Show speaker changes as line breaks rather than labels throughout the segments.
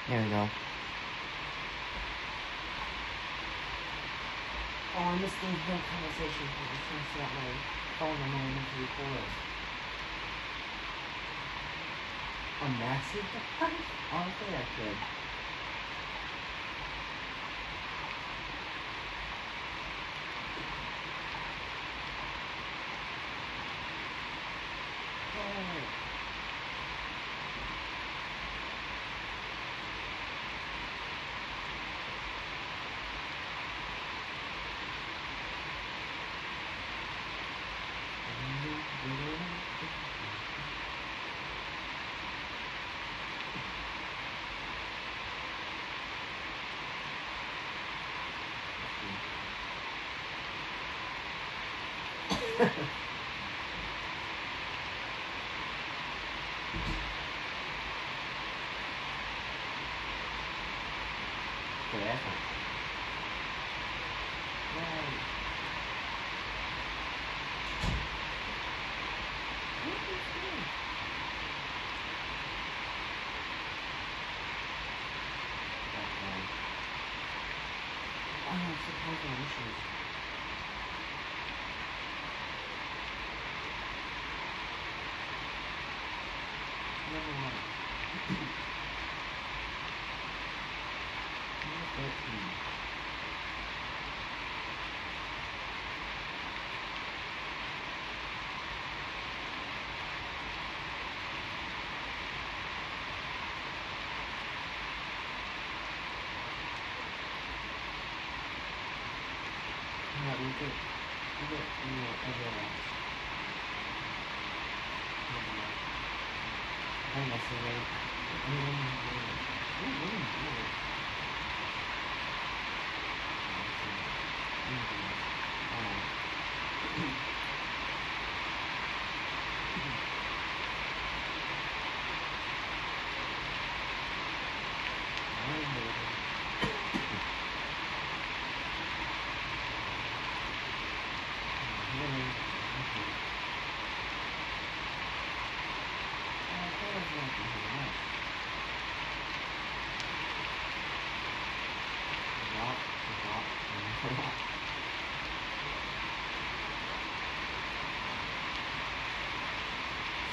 There we go.
Oh, I missed the whole conversation because I was trying to set up my phone and then to record. A massive device? Honestly, I could. Okay, that's not. Yay. What is this? Okay. Oh, I'm surprised on issues. Never mind. Number 13. Yeah, we get, Overwatch. I think that's the way.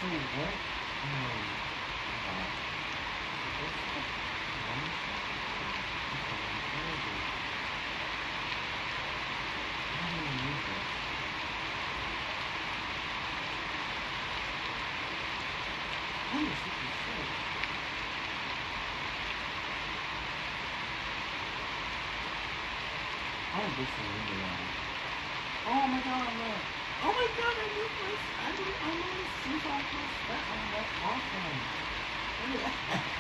So what? Oh my god, look! Oh my god, I do this! I know this super awesome special. That's awesome! Look at that!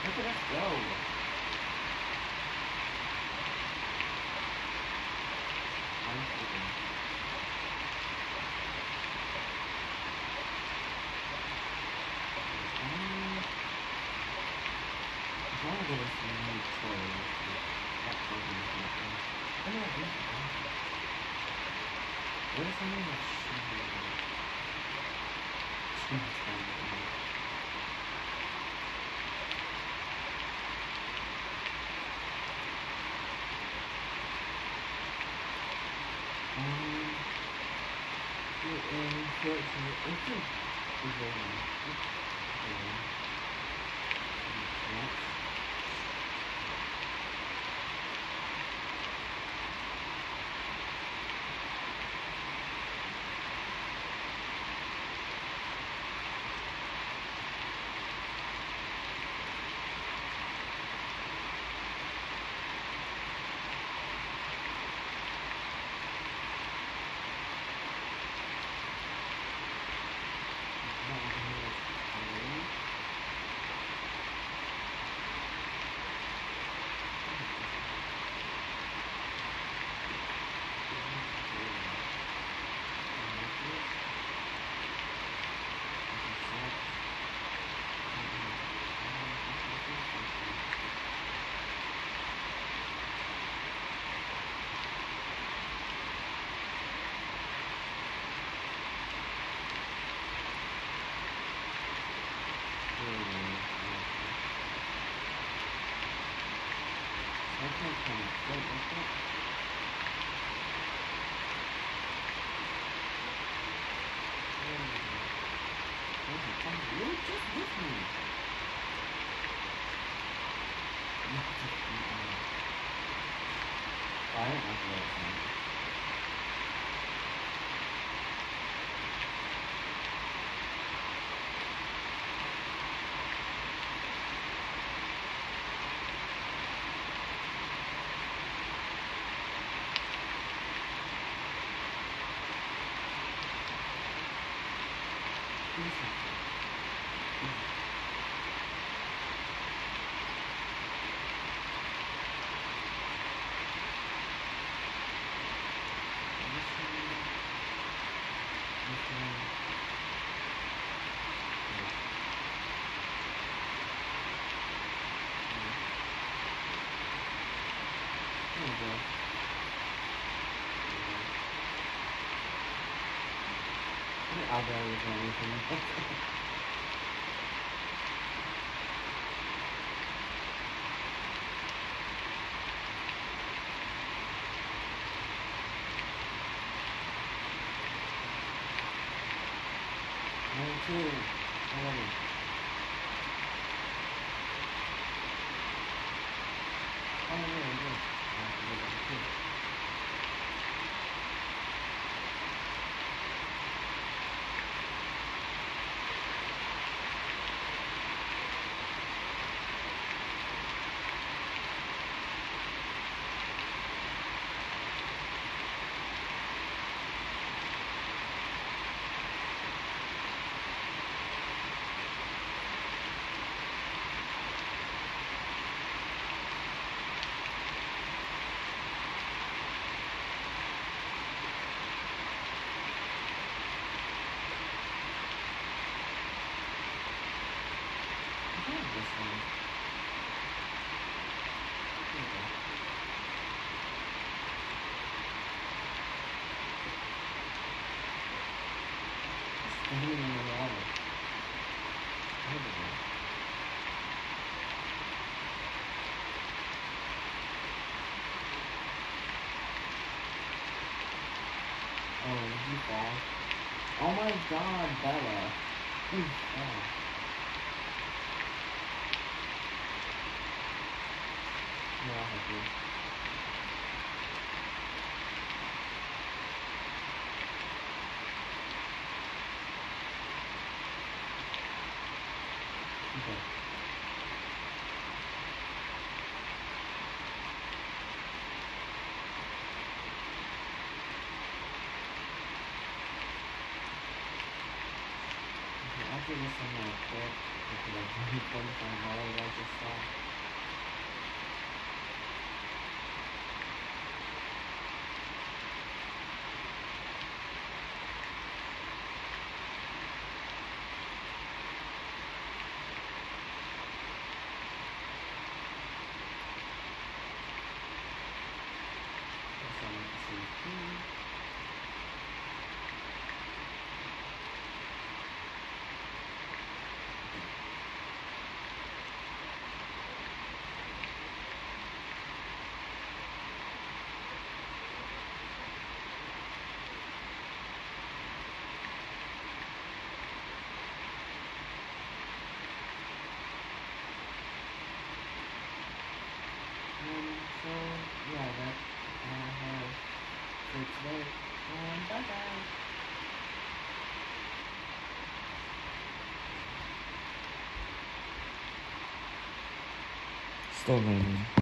Look at us go! and short to okay. Is there one? I don't like that. I'll go with anything. Two. Already. Oh, yeah, good. Oh, did you fall? Oh my god, Bella. You fell. No, I'll help you. Okay. I'll do this one real quick because I really fun from all I just saw. That's all I can see. So yeah, that's all I have for today. Bye bye.
Still raining.